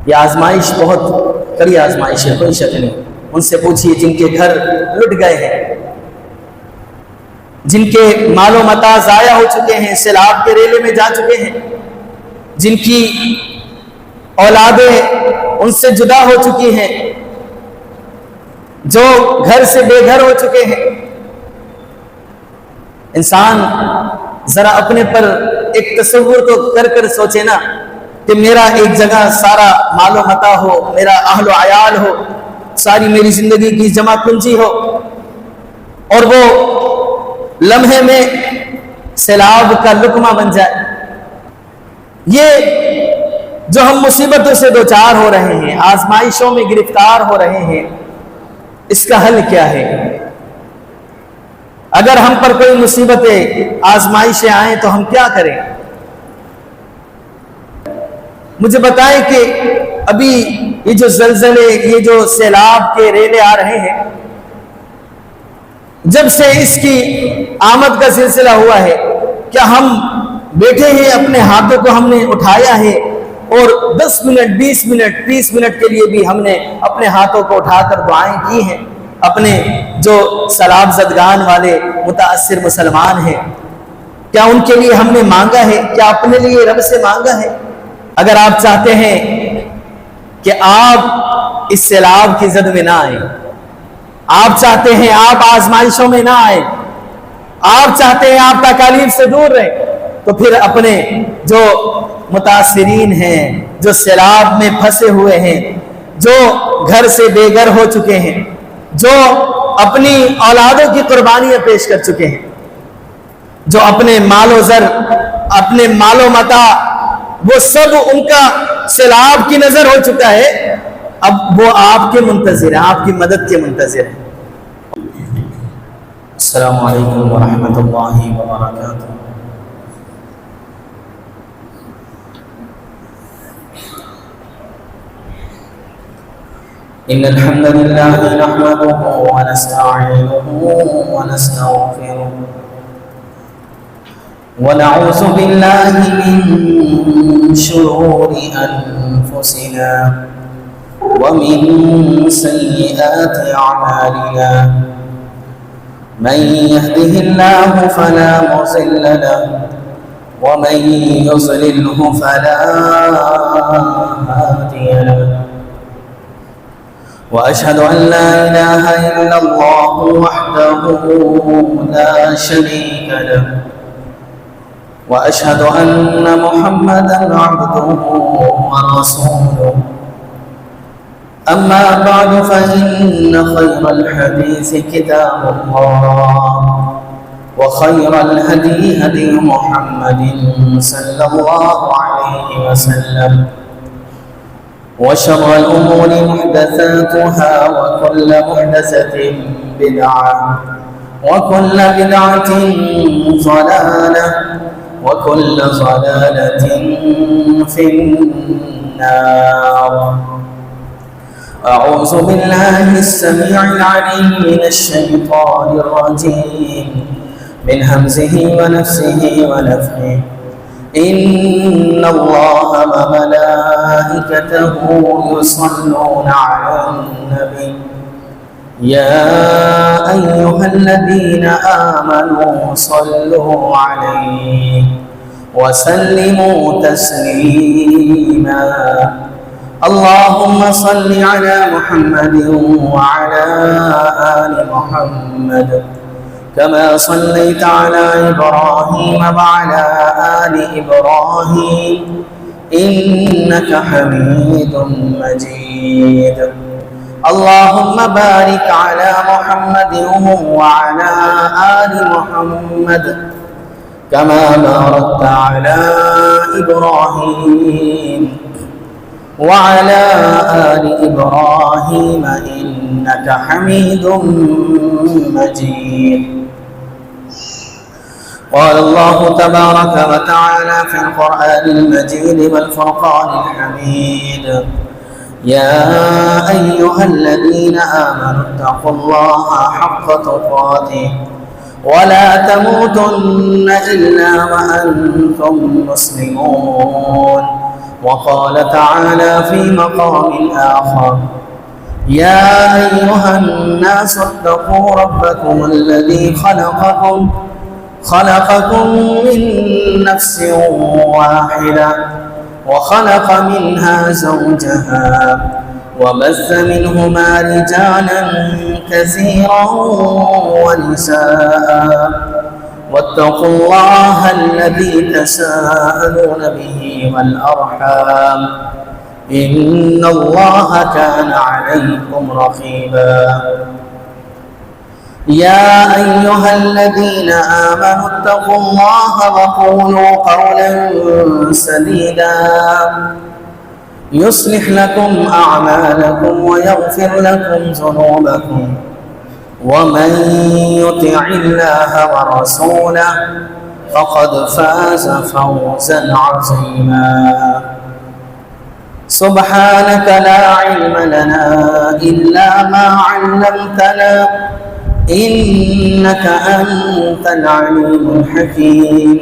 یہ آزمائش بہت کڑی آزمائش ہے، کوئی شک نہیں۔ ان سے پوچھیے جن کے گھر لٹ گئے ہیں، جن کے مال و متاع ضائع ہو چکے ہیں، سیلاب کے ریلے میں جا چکے ہیں، جن کی اولادیں ان سے جدا ہو چکی ہیں، جو گھر سے بے گھر ہو چکے ہیں۔ انسان ذرا اپنے پر ایک تصور تو کر سوچے نا کہ میرا ایک جگہ سارا مال و متاع ہو، میرا اہل و عیال ہو، ساری میری زندگی کی جمع پونجی ہو، اور وہ لمحے میں سیلاب کا لقمہ بن جائے۔ یہ جو ہم مصیبتوں سے دوچار ہو رہے ہیں، آزمائشوں میں گرفتار ہو رہے ہیں، اس کا حل کیا ہے؟ اگر ہم پر کوئی مصیبتیں آزمائشیں آئیں تو ہم کیا کریں؟ مجھے بتائیں کہ ابھی یہ جو زلزلے، یہ جو سیلاب کے ریلے آ رہے ہیں، جب سے اس کی آمد کا سلسلہ ہوا ہے، کیا ہم بیٹھے ہیں اپنے ہاتھوں کو ہم نے اٹھایا ہے اور 10 منٹ 20 منٹ 30 منٹ کے لیے بھی ہم نے اپنے ہاتھوں کو اٹھا کر دعائیں کی ہیں؟ اپنے جو سیلاب زدگان والے متاثر مسلمان ہیں، کیا ان کے لیے ہم نے مانگا ہے؟ کیا اپنے لیے رب سے مانگا ہے؟ اگر آپ چاہتے ہیں کہ آپ اس سیلاب کی زد میں نہ آئیں، آپ چاہتے ہیں آپ آزمائشوں میں نہ آئیں، آپ چاہتے ہیں آپ تکالیف سے دور رہیں، تو پھر اپنے جو متاثرین ہیں، جو سیلاب میں پھنسے ہوئے ہیں، جو گھر سے بے گھر ہو چکے ہیں، جو اپنی اولادوں کی قربانیاں پیش کر چکے ہیں، جو اپنے مال و زر، اپنے مال و متاع، وہ سب ان کا سیلاب کی نظر ہو چکا ہے، اب وہ آپ کے منتظر ہیں، آپ کی مدد کے منتظر ہیں۔ السلام علیکم ورحمۃ اللہ وبرکاتہ۔ إن الحمد لله نحمده ونستعينه ونستغفره ونعوذ بالله من شرور أنفسنا ومن سيئات أعمالنا، من يهده الله فلا مضل له ومن يضلله فلا هادي له، وأشهد أن لا إله إلا الله وحده لا شريك له، وأشهد أن محمدًا عبده ورسوله، أما بعد فإن خير الحديث كتاب الله، وخير الهدي هدي محمد صلى الله عليه وسلم، وشر الأمور محدثاتها، وكل محدثة بدعة، وكل بدعة ضلالة، وكل ضلالة في النار۔ أعوذ بالله السميع العليم من الشيطان الرجيم، من همزه ونفسه ونفخه۔ إن الله وملائكته يصلون على النبي، يا أيها الذين آمنوا صلوا عليه وسلموا تسليما۔ اللهم صل على محمد وعلى آل محمد كما صليت على إبراهيم وعلى آل إبراهيم إنك حميد مجيد۔ اللهم بارك على محمد وعلى آل محمد كما باركت على إبراهيم وعلى آل إبراهيم إنك حميد مجيد۔ قال الله تبارك وتعالى في القرآن المجيد والفرقان الحميد، يا أيها الذين آمنوا اتقوا الله حق تقاته ولا تموتن إلا وأنتم مسلمون۔ وقال تعالى في مقام آخر يا أيها الناس اتقوا ربكم الذي خلقكم من نفس واحدة وخلق منها زوجها وبث منهما رجالا كثيرا ونساء واتقوا الله الذي تساءلون به والأرحام إن الله كان عليكم رقيبا يا أيها الذين آمنوا اتقوا الله وقولوا قولا سديدا يصلح لكم أعمالكم ويغفر لكم ذنوبكم ومن يطع الله ورسوله فقد فاز فوزا عظيما سبحانك لا علم لنا إلا ما علمتنا إنك أنت العليم الحكيم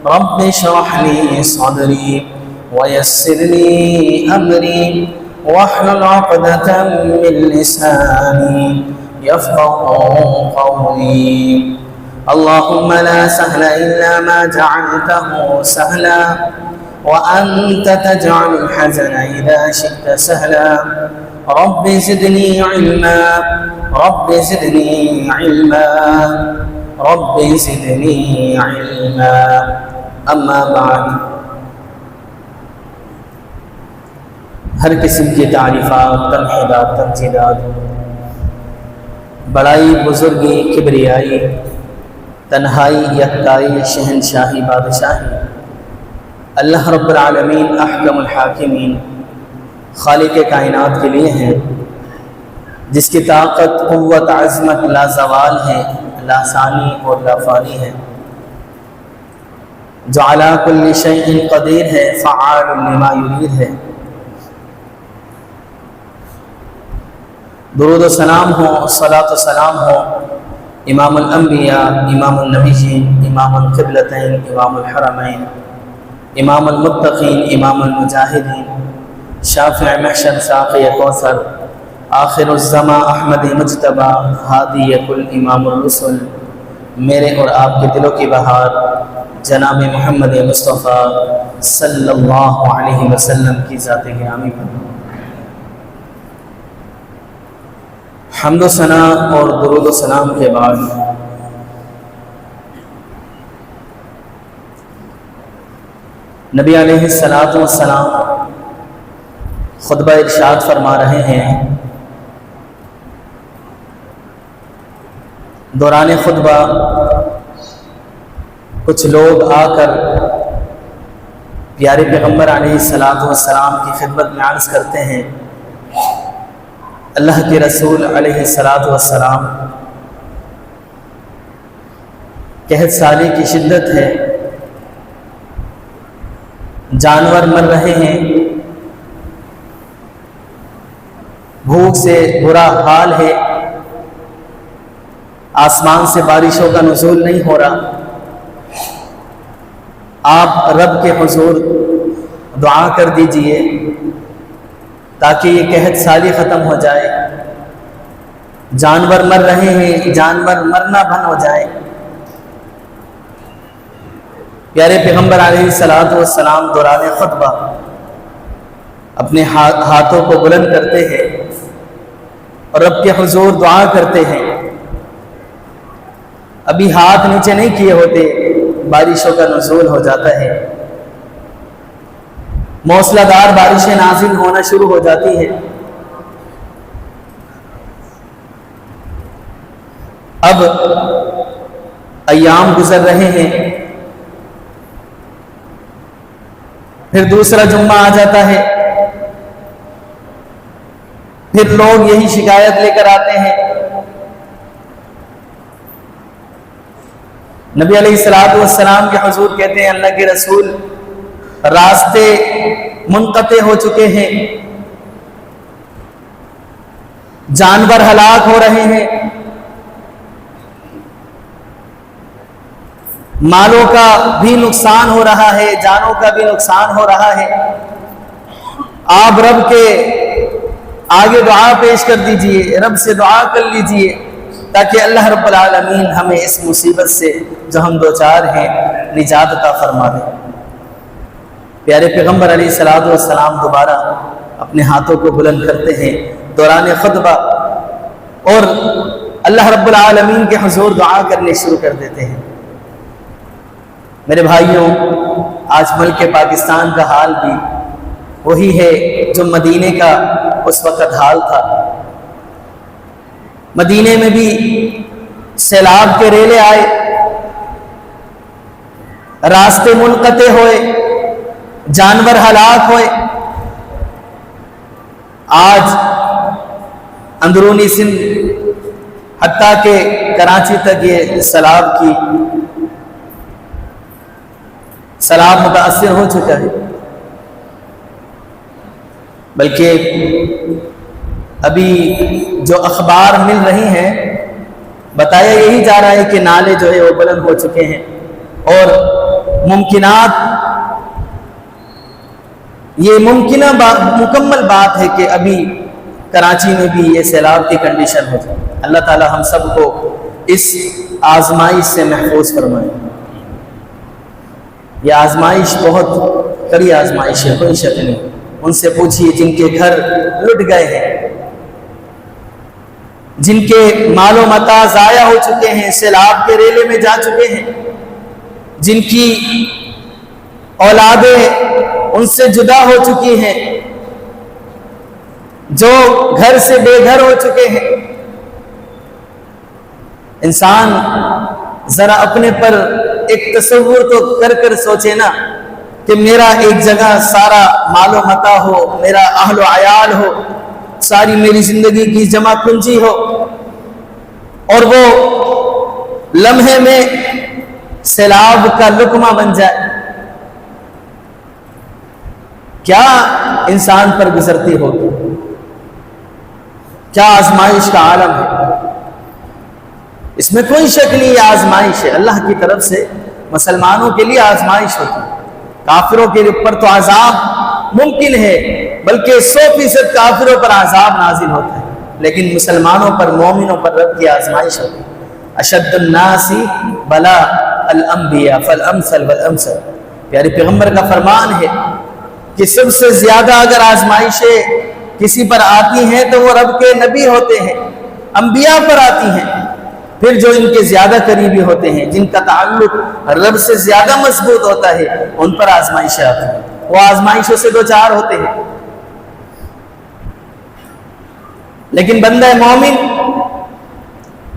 رب اشرح لي صدري ويسر لي أمري واحلل عقدة من لساني يفقهوا قولي اللهم لا سهل إلا ما جعلته سهلا وأنت تجعل الحزن إذا شئت سهلا رب زدني علما رب زدني علما رب زدني علما اما بعد ہر قسم کی تعریفات تمہیدات تمجیدات بڑائی بزرگی کبریائی تنہائی یکتائی شہنشاہی بادشاہی اللہ رب العالمین احکم الحاکمین خالق کائنات کے لیے ہیں جس کی طاقت قوت عظمت لا زوال ہے لا ثانی اور لا فانی ہے جو علی کل شیء قدیر ہے فعال لما یرید ہے درود و سلام ہو صلاۃ و سلام ہو امام الانبیاء امام النبیین امام القبلتین امام الحرمین امام المتقین امام المجاہدین شافع محشر ساقی کوثر آخر الزمان احمد مجتبی ہادی کل امام الرسل میرے اور آپ کے دلوں کی بہار جناب محمد مصطفیٰ صلی اللہ علیہ وسلم کی ذات گرامی پر حمد و ثنا اور درود و سلام کے بعد نبی علیہ الصلوۃ والسلام خطبہ ارشاد فرما رہے ہیں دوران خطبہ کچھ لوگ آ کر پیارے پیغمبر علیہ الصلوۃ والسلام کی خدمت میں عرض کرتے ہیں اللہ کے رسول علیہ الصلوۃ والسلام قحط سالی کی شدت ہے جانور مر رہے ہیں بھوک سے برا حال ہے آسمان سے بارشوں کا نزول نہیں ہو رہا آپ رب کے حضور دعا کر دیجئے تاکہ یہ قحط سالی ختم ہو جائے جانور مر رہے ہیں جانور مرنا بند ہو جائے پیارے پیغمبر علیہ الصلوۃ والسلام دوران خطبہ اپنے ہاتھوں کو بلند کرتے ہیں اور رب کے حضور دعا کرتے ہیں ابھی ہاتھ نیچے نہیں کیے ہوتے بارشوں کا نزول ہو جاتا ہے موسلا دار بارشیں نازل ہونا شروع ہو جاتی ہے اب ایام گزر رہے ہیں پھر دوسرا جمعہ آ جاتا ہے پھر لوگ یہی شکایت لے کر آتے ہیں نبی علیہ الصلوۃ والسلام کے حضور کہتے ہیں اللہ کے رسول راستے منقطع ہو چکے ہیں جانور ہلاک ہو رہے ہیں مالوں کا بھی نقصان ہو رہا ہے جانوں کا بھی نقصان ہو رہا ہے آپ رب کے آگے دعا پیش کر دیجئے، رب سے دعا کر لیجئے تاکہ اللہ رب العالمین ہمیں اس مصیبت سے جو ہم دوچار ہیں نجات عطا فرما دے۔ پیارے پیغمبر علیہ الصلوۃ والسلام دوبارہ اپنے ہاتھوں کو بلند کرتے ہیں دوران خطبہ اور اللہ رب العالمین کے حضور دعا کرنے شروع کر دیتے ہیں۔ میرے بھائیوں، آج ملک پاکستان کا حال بھی وہی ہے جو مدینے کا اس وقت حال تھا۔ مدینے میں بھی سیلاب کے ریلے آئے، راستے منقطع ہوئے، جانور ہلاک ہوئے۔ آج اندرونی سندھ حتیٰ کہ کراچی تک یہ سیلاب متاثر ہو چکا ہے، بلکہ ابھی جو اخبار مل رہی ہیں بتایا یہی جا رہا ہے کہ نالے جو ہے وہ بلند ہو چکے ہیں، اور یہ مکمل بات ہے کہ ابھی کراچی میں بھی یہ سیلاب کی کنڈیشن ہو جائے۔ اللہ تعالی ہم سب کو اس آزمائش سے محفوظ فرمائے۔ یہ آزمائش بہت کڑی آزمائش ہے، کوئی شک نہیں۔ ان سے پوچھیے جن کے گھر لٹ گئے ہیں، جن کے مال و متاع ضائع ہو چکے ہیں، سیلاب کے ریلے میں جا چکے ہیں، جن کی اولادیں ان سے جدا ہو چکی ہیں، جو گھر سے بے گھر ہو چکے ہیں۔ انسان ذرا اپنے پر ایک تصور تو کر سوچے نا کہ میرا ایک جگہ سارا مال و متاع ہو، میرا اہل و عیال ہو، ساری میری زندگی کی جمع کنجی ہو، اور وہ لمحے میں سیلاب کا لقمہ بن جائے۔ کیا انسان پر گزرتی ہوگی، کیا آزمائش کا عالم ہے۔ اس میں کوئی شک نہیں، یہ آزمائش ہے اللہ کی طرف سے، مسلمانوں کے لیے آزمائش ہوتی ہے۔ کافروں کے اوپر تو عذاب ممکن ہے، بلکہ 100% کافروں پر عذاب نازل ہوتا ہے، لیکن مسلمانوں پر، مومنوں پر رب کی آزمائش ہوتی ہے۔ اشد الناس بلا الانبیاء فالامثل والامثل، پیارے پیغمبر کا فرمان ہے کہ سب سے زیادہ اگر آزمائشیں کسی پر آتی ہیں تو وہ رب کے نبی ہوتے ہیں، انبیاء پر آتی ہیں، پھر جو ان کے زیادہ قریبی ہوتے ہیں، جن کا تعلق رب سے زیادہ مضبوط ہوتا ہے، ان پر آزمائشیں آتی ہیں، وہ آزمائشوں سے دوچار ہوتے ہیں۔ لیکن بندہ مومن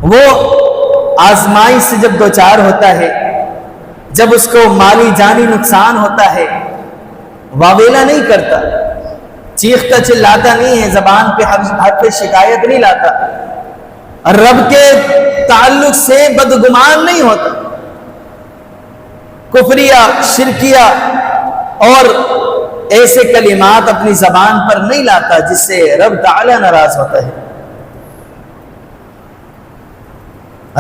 وہ آزمائش سے جب دوچار ہوتا ہے، جب اس کو مالی جانی نقصان ہوتا ہے، واویلا نہیں کرتا، چیختا چلاتا نہیں ہے، زبان پہ حد پہ شکایت نہیں لاتا، رب کے تعلق سے بدگمان نہیں ہوتا، کفریہ، شرکیہ اور ایسے کلمات اپنی زبان پر نہیں لاتا جس سے رب تعالی ناراض ہوتا ہے۔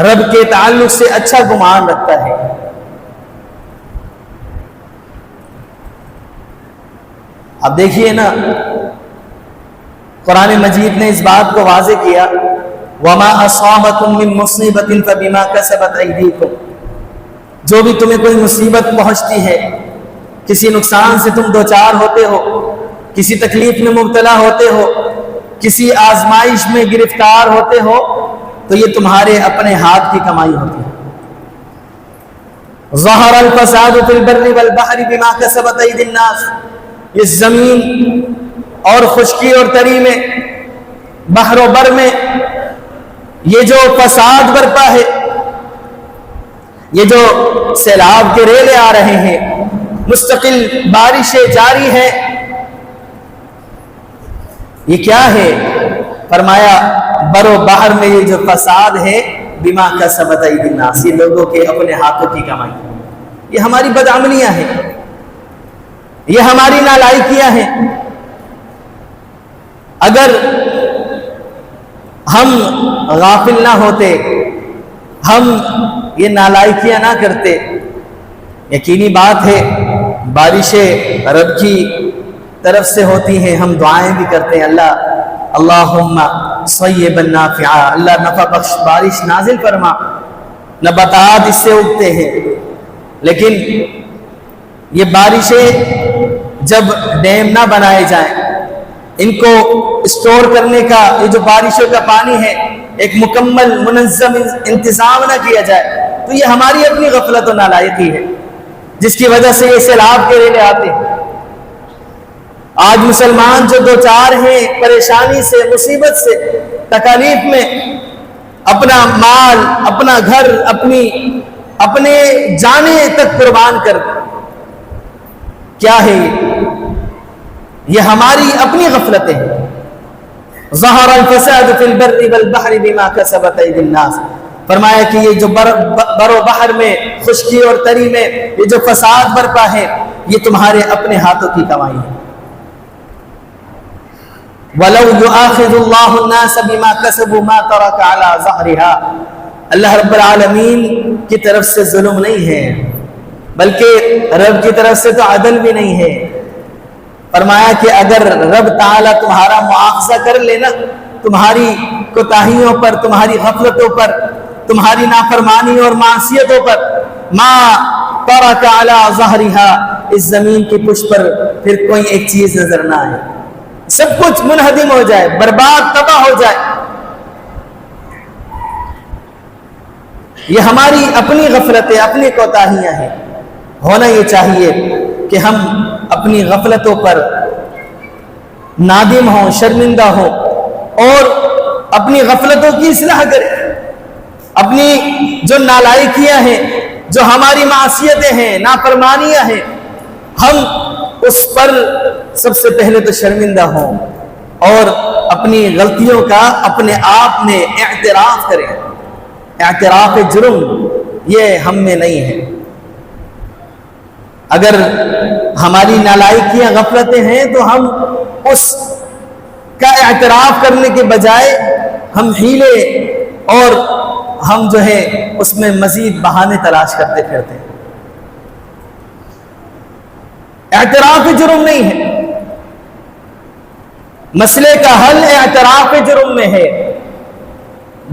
رب کے تعلق سے اچھا گمان رکھتا ہے۔ اب دیکھیے نا، قرآن مجید نے اس بات کو واضح کیا، وَمَا أَصَابَكُم مِّن مُّصِيبَةٍ فَبِمَا كَسَبَتْ أَيْدِيكُمْ، جو بھی تمہیں کوئی مصیبت پہنچتی ہے، کسی نقصان سے تم دوچار ہوتے ہو، کسی تکلیف میں مبتلا ہوتے ہو، کسی آزمائش میں گرفتار ہوتے ہو، تو یہ تمہارے اپنے ہاتھ کی کمائی ہوتی ہے۔ ظَهَرَ الْفَسَادُ فِي الْبَرِّ وَالْبَحْرِ بِمَا كَسَبَتْ أَيْدِي النَّاسِ، اس زمین اور خشکی اور تری میں، بحر و بر میں یہ جو فساد برپا ہے، یہ جو سیلاب کے ریلے آ رہے ہیں، مستقل بارشیں جاری ہیں، یہ کیا ہے؟ فرمایا بر و بحر میں یہ جو فساد ہے، بما کسبت ایدی الناس، یہ لوگوں کے اپنے ہاتھوں کی کمائی، یہ ہماری بدعملیاں ہیں، یہ ہماری نالائکیاں ہیں۔ اگر ہم غافل نہ ہوتے، ہم یہ نالائکیاں نہ کرتے، یقینی بات ہے بارشیں رب کی طرف سے ہوتی ہیں. ہم دعائیں بھی کرتے ہیں, اللہم صیبا نافعا, اللہ نفع بخش بارش نازل فرما. نباتات اس سے اگتے ہیں, لیکن یہ بارشیں جب ڈیم نہ بنائے جائیں, ان کو اسٹور کرنے کا, یہ جو بارشوں کا پانی ہے ایک مکمل منظم انتظام نہ کیا جائے, تو یہ ہماری اپنی غفلت و نالائقی ہے جس کی وجہ سے یہ سیلاب کے ریلے آتے ہیں. آج مسلمان جو دو چار ہیں پریشانی سے, مصیبت سے, تکالیف میں, اپنا مال, اپنا گھر, اپنے جانے تک قربان کر, کیا ہے یہ ہماری اپنی غفلتیں ہیں. ظہر الفساد فی البر والبحر بما کسبت ایدی الناس, فرمایا کہ یہ جو بر و بحر میں, خشکی اور تری میں یہ جو فساد برپا ہے یہ تمہارے اپنے ہاتھوں کی کمائی ہے. وَلَوْ يُؤَاخِذُ اللَّهُ النَّاسَ بِمَا كَسَبُوا مَا تَرَكَ عَلَى ظَهْرِهَا, اللہ رب العالمین کی طرف سے ظلم نہیں ہے, بلکہ رب کی طرف سے تو عدل بھی نہیں ہے. فرمایا کہ اگر رب تعالیٰ تمہارا مواخذہ کر لینا تمہاری کوتاہیوں پر, تمہاری غفلتوں پر, تمہاری نافرمانی اور معصیتوں پر, ما ترک علی ظہرہا, اس زمین کی پشت پر پھر کوئی ایک چیز نظر نہ آئے, سب کچھ منہدم ہو جائے, برباد, تباہ ہو جائے. یہ ہماری اپنی غفلتیں, اپنی کوتاہیاں ہیں. ہونا یہ چاہیے کہ ہم اپنی غفلتوں پر نادم ہوں, شرمندہ ہوں, اور اپنی غفلتوں کی اصلاح کریں. اپنی جو نالائکیاں ہیں, جو ہماری معصیتیں ہیں, نافرمانیاں ہیں, ہم اس پر سب سے پہلے تو شرمندہ ہوں اور اپنی غلطیوں کا اپنے آپ میں اعتراف کریں. اعتراف جرم یہ ہم میں نہیں ہے. اگر ہماری نالائکیاں, غفلتیں ہیں تو ہم اس کا اعتراف کرنے کے بجائے ہم ہیلے اور ہم جو ہے اس میں مزید بہانے تلاش کرتے پھرتے ہیں. اعتراف جرم نہیں ہے, مسئلے کا حل اعتراف جرم میں ہے.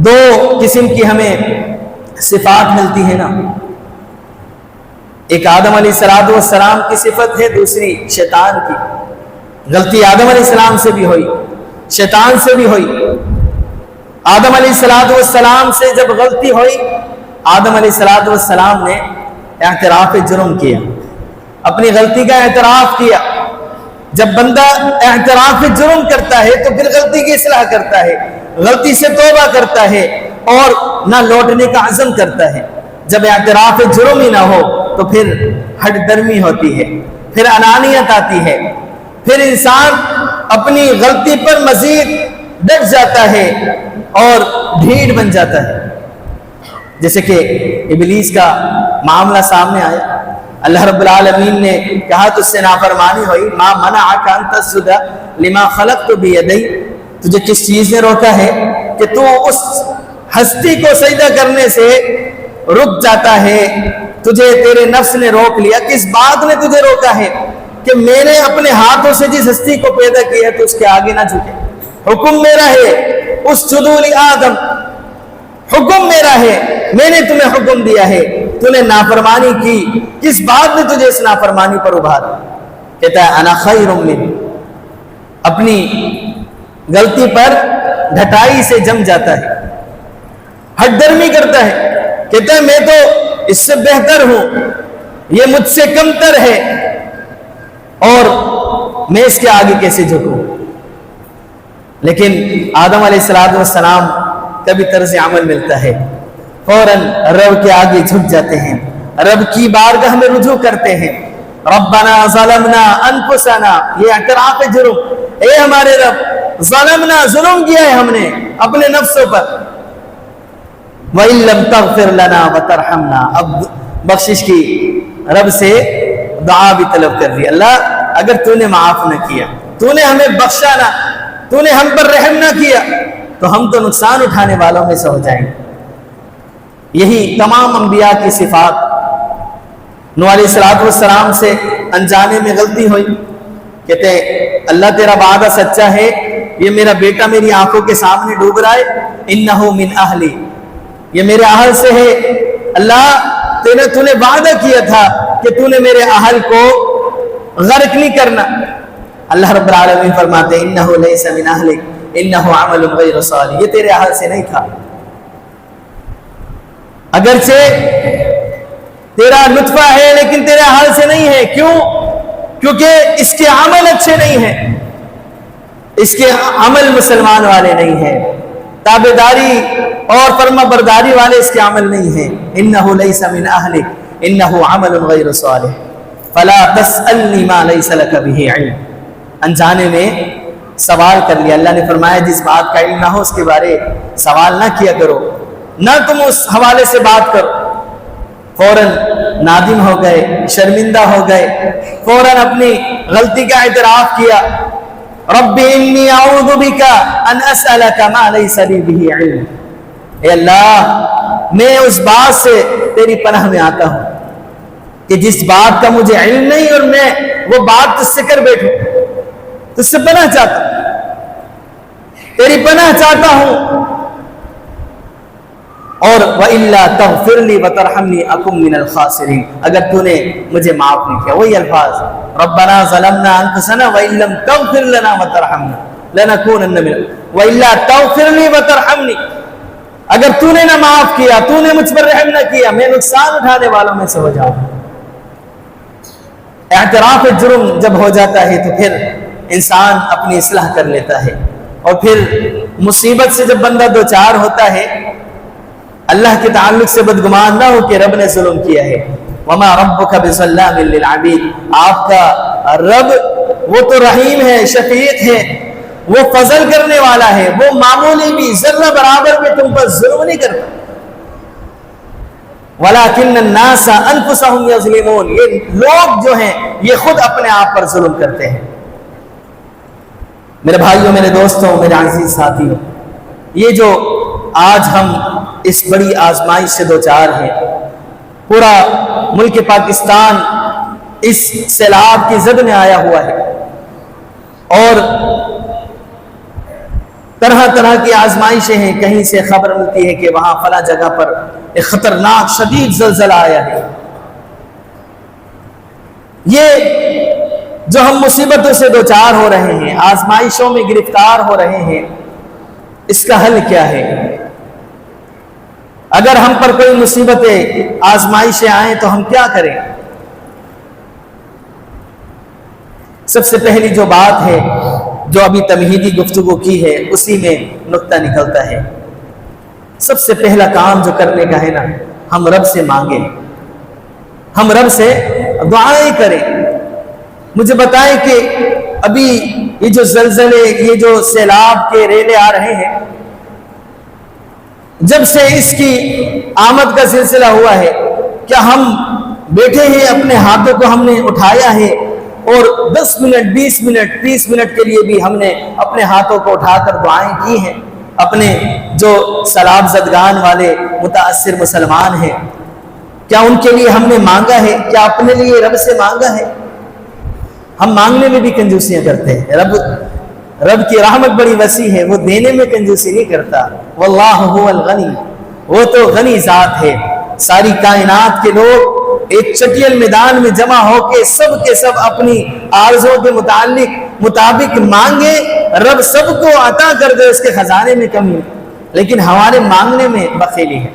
دو قسم کی ہمیں صفات ملتی ہیں نا, ایک آدم علیہ السلام کی صفت ہے, دوسری شیطان کی. غلطی آدم علیہ السلام سے بھی ہوئی, شیطان سے بھی ہوئی. آدم علیہ السلام سے جب غلطی ہوئی, آدم علیہ السلام نے اعتراف جرم کیا, اپنی غلطی کا اعتراف کیا. جب بندہ اعتراف جرم کرتا ہے تو پھر غلطی کی اصلاح کرتا ہے, غلطی سے توبہ کرتا ہے اور نہ لوٹنے کا عزم کرتا ہے. جب اعتراف جرم ہی نہ ہو تو پھر ہٹ درمی ہوتی ہے, پھر انانیت آتی ہے, پھر انسان اپنی غلطی پر مزید ڈٹ جاتا ہے اور ڈھیڑ بن جاتا ہے. جیسے کہ ابلیس کا معاملہ سامنے آیا, اللہ رب العالمین نے کہا تجھ سے نافرمانی ہوئی, ما منعک ان تسجد لما خلقت بیدی, تجھے کس چیز نے روکا ہے کہ تو اس ہستی کو سجدہ کرنے سے رک جاتا ہے, تجھے تیرے نفس نے روک لیا. کس بات نے تجھے روکا ہے کہ میں نے اپنے ہاتھوں سے جس ہستی کو پیدا کیا ہے تو اس کے آگے نہ جھکے. حکم میرا ہے, اسجدوا لآدم, حکم میرا ہے, میں نے تمہیں حکم دیا ہے, تو نے نافرمانی کی, کس بات نے تجھے اس نافرمانی پر ابھارا؟ کہتا ہے انا خیر منہ, اپنی غلطی پر ڈھٹائی سے جم جاتا ہے, ہٹ درمی کرتا ہے. کہتا ہے میں تو اس سے بہتر ہوں, یہ مجھ سے کمتر ہے, اور میں اس کے آگے کیسے جھکوں. لیکن آدم علیہ السلام کا بھی طرز عمل ملتا ہے, فوراً رب کے آگے جھک جاتے ہیں, رب کی بارگاہ میں رجوع کرتے ہیں. ربنا ظلمنا انفسنا, یہ اعتراف جرم, اے ہمارے رب ظلمنا, ظلم کیا ہے ہم نے اپنے نفسوں پر. وَإِن لَمْ تَغْفِرْ لَنَا وَتَرْحَمْنَا, اب بخشش کی, رب سے دعا بھی طلب کر دی, اللہ اگر تو نے معاف نہ کیا, تو نے ہمیں بخشا نہ, تو نے ہم پر رحم نہ کیا, تو ہم تو نقصان اٹھانے والوں میں سے ہو جائیں گے. یہی تمام انبیاء کی صفات. نوح علیہ السلام سے انجانے میں غلطی ہوئی, کہتے ہیں اللہ تیرا وعدہ سچا ہے، یہ میرا بیٹا میری آنکھوں کے سامنے ڈوب رہا ہے، انہو من اہلی، یہ میرے اہل سے ہے، اللہ تو نے وعدہ کیا تھا کہ تو نے میرے اہل کو غرق نہیں کرنا۔ اللہ رب العالمین فرماتے ہیں انہو لیس من اہلک انہو عمل غیر صالح، یہ تیرے اہل سے نہیں تھا، اگرچہ تیرا نطفہ ہے لیکن تیرے اہل سے نہیں ہے۔ کیوں؟ کیونکہ اس کے عمل اچھے نہیں ہیں، اس کے عمل مسلمان والے نہیں ہیں، تابعداری اور فرما برداری والے اس کے عمل نہیں ہیں۔ انہو لیس من اہلک انہو عمل غیر صالح فلا تسألنی ما لیس لک بہ علم۔ انجانے میں سوال کر لیا، اللہ نے فرمایا جس بات کا علم نہ ہو اس کے بارے سوال نہ کیا کرو، نہ تم اس حوالے سے بات کرو۔ فوراً نادم ہو گئے، شرمندہ ہو گئے، فوراً اپنی غلطی کا اعتراف کیا، رب انی اعوذ بک ان اسألک ما لیس لی بہ علم، اے اللہ میں اس بات سے تیری پناہ میں آتا ہوں کہ جس بات کا مجھے علم نہیں اور میں وہ بات تجھ سے کر بیٹھوں، تجھ سے پناہ چاہتا ہوں، تیری پناہ چاہتا ہوں۔ اور وَإِلَّا تَغْفِرْ لِي وَتَرْحَمْنِي أَكُن مِّنَ الْخَاسِرِينَ، اگر تو نے مجھے معاف نہیں کیا، وہی الفاظ رَبَّنَا ظَلَمْنَا أَنفُسَنَا وَإِن لَّمْ تَغْفِرْ لَنَا وَتَرْحَمْنَا لَنَكُونَنَّ مِنَ وَإِلَّا تَغْفِرْ لِي وَتَرْحَمْنِي، اگر تو نے نہ معاف کیا، تو نے مجھ پر رحم نہ کیا، میں نقصان اٹھانے والوں میں سے ہو جاؤں۔ اعتراف جرم جب ہو جاتا ہے تو پھر انسان اپنی اصلاح کر لیتا ہے، اور پھر مصیبت سے جب بندہ دوچار ہوتا ہے، اللہ کے تعلق سے بدگمان نہ ہو کہ رب نے ظلم کیا ہے۔ وما ربک بظلام للعبید، آپ کا رب وہ تو رحیم ہے، شفیق ہے، وہ فضل کرنے والا ہے، وہ معمولی بھی ذرہ برابر میں تم پر ظلم نہیں کرتا۔ وَلَكِنَّ النَّاسَ أَنفُسَهُمْ يَظْلِمُونَ، یہ لوگ جو ہیں یہ خود اپنے آپ پر ظلم کرتے ہیں۔ میرے بھائیوں، میرے دوستوں، میرے عزیز ساتھیوں، یہ جو آج ہم اس بڑی آزمائش سے دوچار ہیں، پورا ملک پاکستان اس سیلاب کی زد میں آیا ہوا ہے، اور طرح طرح کی آزمائشیں ہیں، کہیں سے خبر ملتی ہے کہ وہاں فلاں جگہ پر ایک خطرناک شدید زلزلہ آیا ہے۔ یہ جو ہم مصیبتوں سے دوچار ہو رہے ہیں، آزمائشوں میں گرفتار ہو رہے ہیں، اس کا حل کیا ہے؟ اگر ہم پر کوئی مصیبتیں آزمائشیں آئیں تو ہم کیا کریں؟ سب سے پہلی جو بات ہے جو ابھی تمہیدی گفتگو کی ہے اسی میں نقطہ نکلتا ہے۔ سب سے پہلا کام جو کرنے کا ہے نا، ہم رب سے مانگیں، ہم رب سے دعائیں کریں۔ مجھے بتائیں کہ ابھی یہ جو زلزلے، یہ جو سیلاب کے ریلے آ رہے ہیں، جب سے اس کی آمد کا سلسلہ ہوا ہے، کیا ہم بیٹھے ہیں اپنے ہاتھوں کو ہم نے اٹھایا ہے اور 10 منٹ 20 منٹ 30 منٹ کے لیے بھی ہم نے اپنے ہاتھوں کو اٹھا کر دعائیں کی ہیں؟ اپنے جو سیلاب زدگان والے متاثر مسلمان ہیں، کیا ان کے لیے ہم نے مانگا ہے؟ کیا اپنے لیے رب سے مانگا ہے؟ ہم مانگنے میں بھی کنجوسیاں کرتے ہیں۔ رب کی رحمت بڑی وسیع ہے، وہ دینے میں کنجوسی نہیں کرتا۔ واللہ هو الغنی، وہ تو غنی ذات ہے۔ ساری کائنات کے لوگ ایک چٹیل میدان میں جمع ہو کے سب اپنی آرزوں کے مطابق مانگے، رب سب کو عطا کر دے، اس کے خزانے میں کمی، لیکن ہمارے مانگنے میں بخیلی ہے۔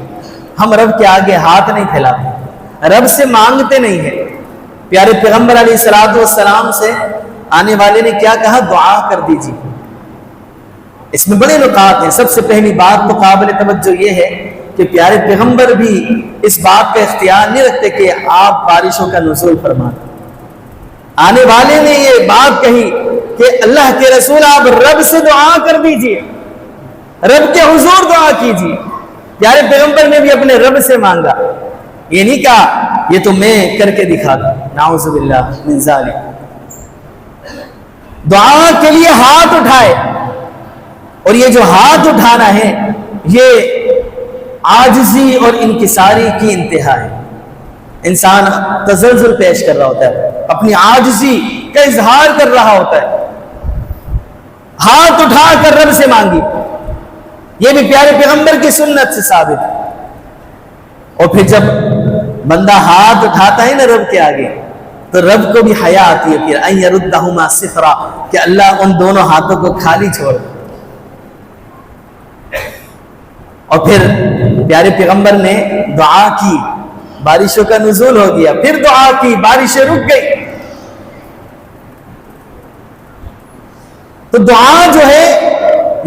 ہم رب کے آگے ہاتھ نہیں پھیلاتے، رب سے مانگتے نہیں ہیں۔ پیارے پیغمبر علیہ السلام سے آنے والے نے کیا کہا؟ دعا کر دیجیے۔ اس میں بڑے نکات ہیں۔ سب سے پہلی بات تو قابل توجہ یہ ہے کہ پیارے پیغمبر بھی اس بات کا اختیار نہیں رکھتے کہ آپ بارشوں کا نزول فرمائیں۔ آنے والے نے یہ بات کہی کہ اللہ کے رسول آپ رب سے دعا کر دیجیے، رب کے حضور دعا کیجیے۔ پیارے پیغمبر نے بھی اپنے رب سے مانگا، یہ نہیں کہا یہ تو میں کر کے دکھا دوں، نعوذ باللہ من ذالک۔ دعا کے لیے ہاتھ اٹھائے، اور یہ جو ہاتھ اٹھانا ہے یہ عاجزی اور انکساری کی انتہا ہے۔ انسان تزلزل پیش کر رہا ہوتا ہے، اپنی عاجزی کا اظہار کر رہا ہوتا ہے، ہاتھ اٹھا کر رب سے مانگی. یہ بھی پیارے پیغمبر کی سنت سے ثابت ہے. اور پھر جب بندہ ہاتھ اٹھاتا ہے نا رب کے آگے تو رب کو بھی حیا آتی ہے پھر ان یردہما صفرا، کہ اللہ ان دونوں ہاتھوں کو خالی چھوڑ. اور پھر پیارے پیغمبر نے دعا کی، بارشوں کا نزول ہو گیا، پھر دعا کی، بارشیں رک گئی. تو دعا جو ہے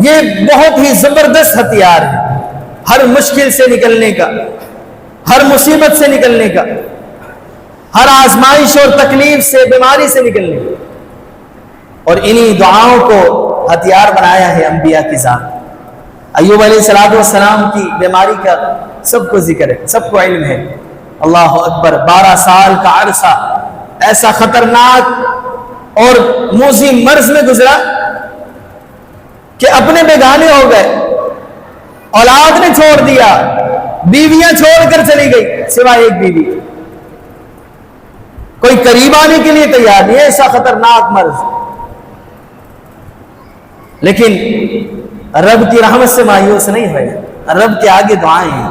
یہ بہت ہی زبردست ہتھیار ہے ہر مشکل سے نکلنے کا، ہر مصیبت سے نکلنے کا، ہر آزمائش اور تکلیف سے، بیماری سے نکلنے کا. اور انہی دعاؤں کو ہتھیار بنایا ہے انبیاء کی ذات. ایوب علیہ السلام کی بیماری کا سب کو ذکر ہے، سب کو علم ہے. اللہ اکبر، 12 سال کا عرصہ ایسا خطرناک اور موذی مرض میں گزرا کہ اپنے بیگانے ہو گئے، اولاد نے چھوڑ دیا، بیویاں چھوڑ کر چلی گئی سوائے ایک بیوی. کوئی قریب آنے کے لیے تیار نہیں، ایسا خطرناک مرض. لیکن رب کی رحمت سے مایوس نہیں ہوئے. رب کے آگے دعائیں ہیں،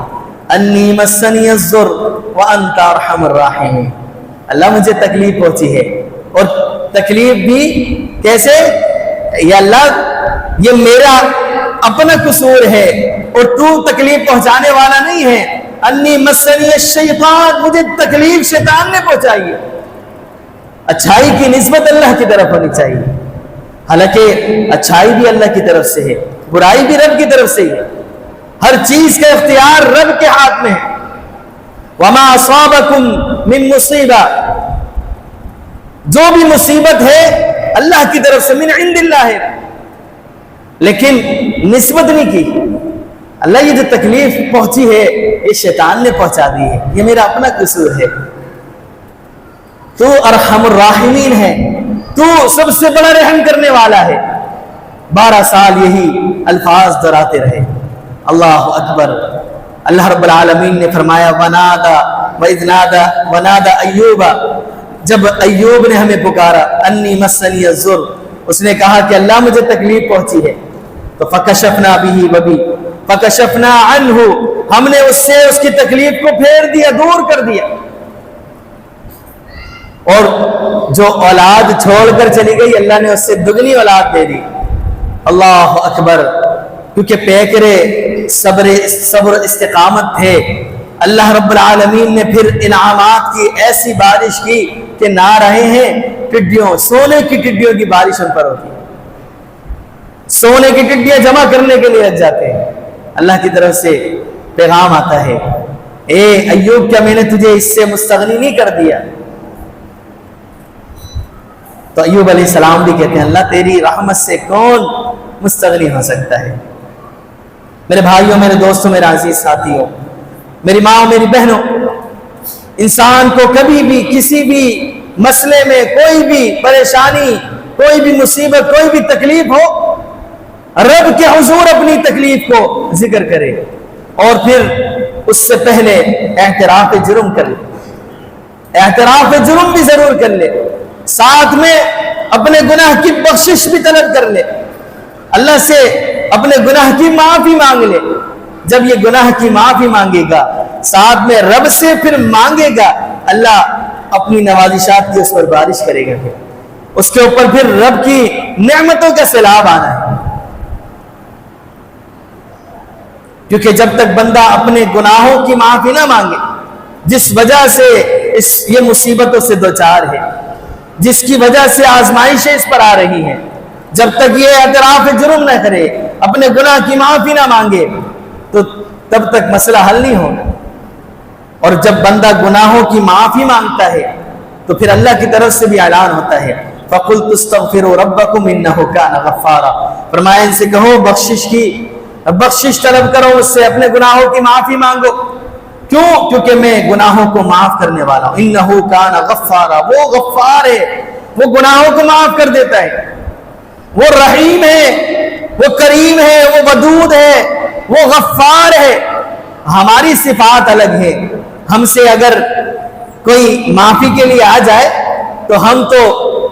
انی مسنی الضر وانت ارحم الراحمین. اللہ مجھے تکلیف پہنچی ہے، اور تکلیف بھی کیسے؟ یا اللہ یہ میرا اپنا قصور ہے اور تو تکلیف پہنچانے والا نہیں ہے. انی مسنی الشیطان، مجھے تکلیف شیطان نے پہنچائی ہے. اچھائی کی نسبت اللہ کی طرف ہونی چاہیے، حالانکہ اچھائی بھی اللہ کی طرف سے ہے، برائی بھی رب کی طرف سے ہے. ہر چیز کا اختیار رب کے ہاتھ میں ہے. وما اصابکم من مصیبہ، جو بھی مصیبت ہے اللہ کی طرف سے، من عند اللہ ہے. لیکن نسبت نہیں کی. اللہ یہ جو تکلیف پہنچی ہے یہ شیطان نے پہنچا دی ہے، یہ میرا اپنا قصور ہے. تو ارحم الراحمین ہے، تو سب سے بڑا رحم کرنے والا ہے. 12 سال یہی الفاظ دہراتے رہے. اللہ اکبر. اللہ رب العالمین نے فرمایا ونادا وَإِذْ نَادَى وَنَادَى أَيُّوبَ، جب ایوب نے ہمیں پکارا، انی مسنی الضر، اس نے کہا کہ اللہ مجھے تکلیف پہنچی ہے. تو فکشفنا به وبی فکشفنا عنہ، ہم نے اس سے اس کی تکلیف کو پھیر دیا، دور کر دیا. اور جو اولاد چھوڑ کر چلی گئی اللہ نے اس سے دگنی اولاد دے دی. اللہ اکبر. کیونکہ پیکرے صبر استقامت تھے. اللہ رب العالمین نے پھر انعامات کی ایسی بارش کی کہ نہ رہے ہیں ٹڈیوں، سونے کی ٹڈیوں کی بارش ان پر ہوتی ہے. سونے کی ٹڈیاں جمع کرنے کے لیے لگ جاتے ہیں. اللہ کی طرف سے پیغام آتا ہے، اے ایوب کیا میں نے تجھے اس سے مستغنی نہیں کر دیا؟ تو ایوب علیہ السلام بھی کہتے ہیں اللہ تیری رحمت سے کون مستغنی ہو سکتا ہے. میرے بھائیوں، میرے دوستوں، میرے عزیز ساتھیوں، میری ماں اور میری بہنوں، انسان کو کبھی بھی کسی بھی مسئلے میں کوئی بھی پریشانی، کوئی بھی مصیبت، کوئی بھی تکلیف ہو، رب کے حضور اپنی تکلیف کو ذکر کرے اور پھر اس سے پہلے اعتراف جرم کر لے. اعتراف جرم بھی ضرور کر لے، ساتھ میں اپنے گناہ کی بخشش بھی طلب کر لے، اللہ سے اپنے گناہ کی معافی مانگ لے. جب یہ گناہ کی معافی مانگے گا، ساتھ میں رب سے پھر مانگے گا، اللہ اپنی نوازشات کی اس پر بارش کرے گا. پھر اس کے اوپر پھر رب کی نعمتوں کا سیلاب آنا ہے. کیونکہ جب تک بندہ اپنے گناہوں کی معافی نہ مانگے، جس وجہ سے یہ مصیبتوں سے دوچار ہے، جس کی وجہ سے آزمائشیں اس پر آ رہی ہیں، جب تک یہ اعتراف جرم نہ کرے، اپنے گناہ کی معافی نہ مانگے، تو تب تک مسئلہ حل نہیں ہوگا. اور جب بندہ گناہوں کی معافی مانگتا ہے تو پھر اللہ کی طرف سے بھی اعلان ہوتا ہے فَقُلْتُ اسْتَغْفِرُوا رَبَّكُمْ إِنَّهُ كَانَ غَفَّارًا. فرمایا ان سے کہو بخشش طلب کرو، اس سے اپنے گناہوں کی معافی مانگو. کیوں؟ کیونکہ میں گناہوں کو معاف کرنے والا ہوں. إِنَّهُ كَانَ غَفَّارًا، وہ غفار ہے، وہ گناہوں کو معاف کر دیتا ہے، وہ رحیم ہے، وہ کریم ہے، وہ ودود ہے، وہ غفار ہے. ہماری صفات الگ ہے. ہم سے اگر کوئی معافی کے لیے آ جائے تو ہم تو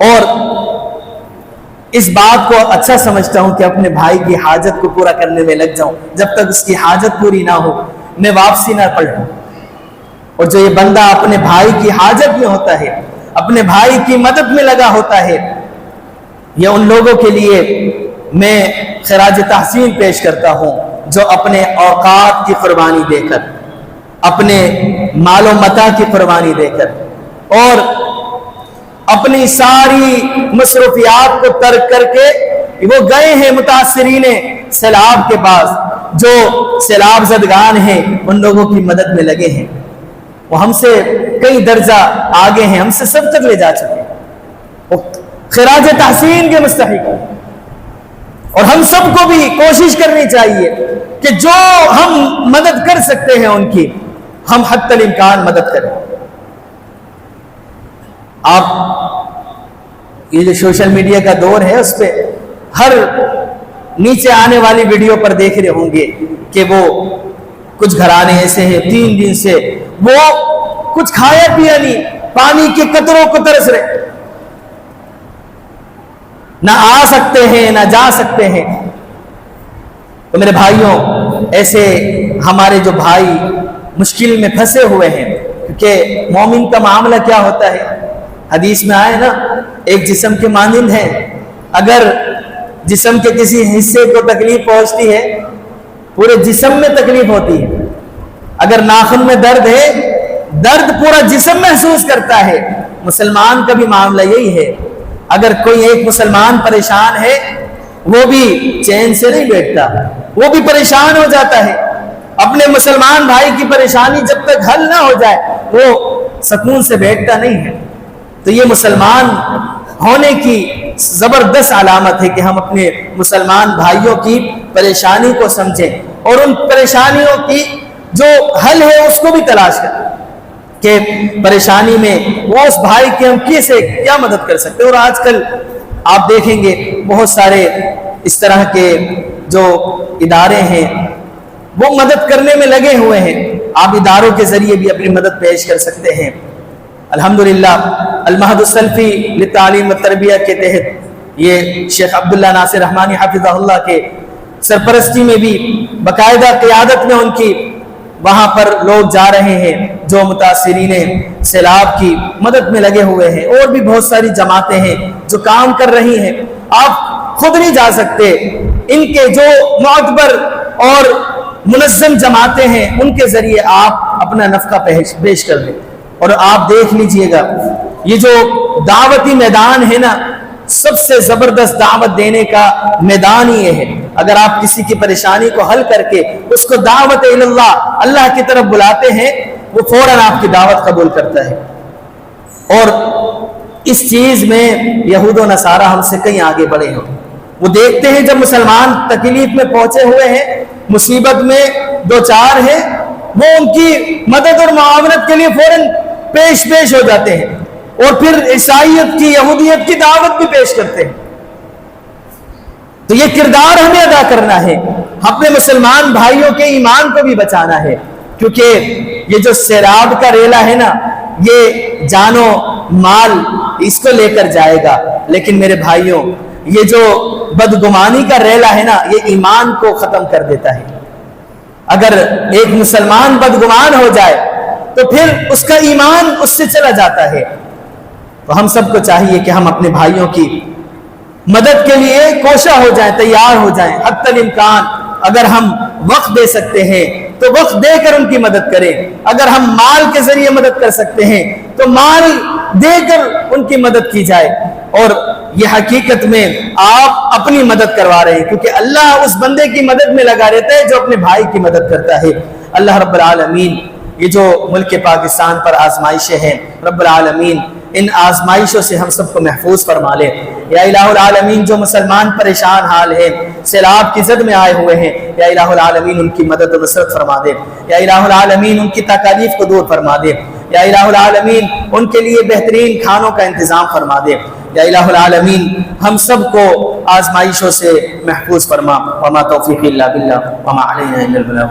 اور اس بات کو اچھا سمجھتا ہوں کہ اپنے بھائی کی حاجت کو پورا کرنے میں لگ جاؤں، جب تک اس کی حاجت پوری نہ ہو میں واپسی نہ پلٹوں۔ اور جو یہ بندہ اپنے بھائی کی حاجت میں ہوتا ہے، اپنے بھائی کی مدد میں لگا ہوتا ہے، یہ ان لوگوں کے لیے میں خراج تحسین پیش کرتا ہوں جو اپنے اوقات کی قربانی دے کر، اپنے مال و متاع کی قربانی دے کر، اور اپنی ساری مصروفیات کو ترک کر کے وہ گئے ہیں متاثرین سیلاب کے پاس، جو سیلاب زدگان ہیں ان لوگوں کی مدد میں لگے ہیں۔ وہ ہم سے کئی درجہ آگے ہیں، ہم سے سب تک لے جا چکے ہیں، وہ خراج تحسین کے مستحق ہیں۔ اور ہم سب کو بھی کوشش کرنی چاہیے کہ جو ہم مدد کر سکتے ہیں ان کی، ہم حتی الامکان مدد کریں۔ آپ یہ جو سوشل میڈیا کا دور ہے اس پہ ہر نیچے آنے والی ویڈیو پر دیکھ رہے ہوں گے کہ وہ کچھ گھرانے ایسے ہیں 3 دن سے وہ کچھ کھایا پیا نہیں، پانی کے قطروں کو ترس رہے، نہ آ سکتے ہیں نہ جا سکتے ہیں۔ تو میرے بھائیوں، ایسے ہمارے جو بھائی مشکل میں پھنسے ہوئے ہیں، کیونکہ مومن کا معاملہ کیا ہوتا ہے، حدیث میں آئے نا، ایک جسم کے مانند ہے، اگر جسم کے کسی حصے کو تکلیف پہنچتی ہے پورے جسم میں تکلیف ہوتی ہے۔ اگر ناخن میں درد ہے، درد پورا جسم محسوس کرتا ہے۔ مسلمان کا بھی معاملہ یہی ہے، اگر کوئی ایک مسلمان پریشان ہے وہ بھی چین سے نہیں بیٹھتا، وہ بھی پریشان ہو جاتا ہے۔ اپنے مسلمان بھائی کی پریشانی جب تک حل نہ ہو جائے وہ سکون سے بیٹھتا نہیں ہے۔ تو یہ مسلمان ہونے کی زبردست علامت ہے کہ ہم اپنے مسلمان بھائیوں کی پریشانی کو سمجھیں اور ان پریشانیوں کی جو حل ہے اس کو بھی تلاش کریں کہ پریشانی میں وہ اس بھائی کی ہم کیسے کیا مدد کر سکتے ہیں۔ اور آج کل آپ دیکھیں گے بہت سارے اس طرح کے جو ادارے ہیں وہ مدد کرنے میں لگے ہوئے ہیں، آپ اداروں کے ذریعے بھی اپنی مدد پیش کر سکتے ہیں۔ الحمدللہ المہد السلفی للتعلیم و تربیہ کے تحت یہ شیخ عبداللہ ناصر رحمانی حافظہ اللہ کے سرپرستی میں بھی باقاعدہ قیادت میں ان کی وہاں پر لوگ جا رہے ہیں جو متاثرین سیلاب کی مدد میں لگے ہوئے ہیں، اور بھی بہت ساری جماعتیں ہیں جو کام کر رہی ہیں۔ آپ خود نہیں جا سکتے، ان کے جو معتبر اور منظم جماعتیں ہیں ان کے ذریعے آپ اپنا نفقہ پیش کر دیں۔ اور آپ دیکھ لیجئے گا یہ جو دعوتی میدان ہے نا، سب سے زبردست دعوت دینے کا میدان ہی یہ ہے۔ اگر آپ کسی کی پریشانی کو حل کر کے اس کو دعوت اللہ، اللہ کی طرف بلاتے ہیں، وہ فوراً آپ کی دعوت قبول کرتا ہے۔ اور اس چیز میں یہود و نصارہ ہم سے کہیں آگے بڑھے ہیں۔ وہ دیکھتے ہیں جب مسلمان تکلیف میں پہنچے ہوئے ہیں، مصیبت میں دو چار ہیں، وہ ان کی مدد اور معاونت کے لیے فوراً پیش ہو جاتے ہیں، اور پھر عیسائیت کی، یہودیت کی دعوت بھی پیش کرتے ہیں۔ تو یہ کردار ہمیں ادا کرنا ہے، اپنے مسلمان بھائیوں کے ایمان کو بھی بچانا ہے، کیونکہ یہ جو سیلاب کا ریلا ہے نا، یہ جان و مال اس کو لے کر جائے گا، لیکن میرے بھائیوں یہ جو بدگمانی کا ریلا ہے نا، یہ ایمان کو ختم کر دیتا ہے۔ اگر ایک مسلمان بدگمان ہو جائے تو پھر اس کا ایمان اس سے چلا جاتا ہے۔ تو ہم سب کو چاہیے کہ ہم اپنے بھائیوں کی مدد کے لیے کوشاں ہو جائیں، تیار ہو جائیں۔ حتی الامکان اگر ہم وقت دے سکتے ہیں تو وقت دے کر ان کی مدد کریں، اگر ہم مال کے ذریعے مدد کر سکتے ہیں تو مال دے کر ان کی مدد کی جائے۔ اور یہ حقیقت میں آپ اپنی مدد کروا رہے ہیں، کیونکہ اللہ اس بندے کی مدد میں لگا رہتا ہے جو اپنے بھائی کی مدد کرتا ہے۔ اللہ رب العالمین یہ جو ملک پاکستان پر آزمائشیں ہیں، رب العالمین ان آزمائشوں سے ہم سب کو محفوظ فرما لے۔ یا الہ العالمین جو مسلمان پریشان حال ہیں، سیلاب کی زد میں آئے ہوئے ہیں، یا الہ العالمین ان کی مدد و نصرت فرما دے۔ یا الہ العالمین ان کی تکالیف کو دور فرما دے۔ یا الہ العالمین ان کے لیے بہترین کھانوں کا انتظام فرما دے۔ یا الہ العالمین ہم سب کو آزمائشوں سے محفوظ فرما۔ وما توفیق الا باللہ وما علینا الا البلاغ۔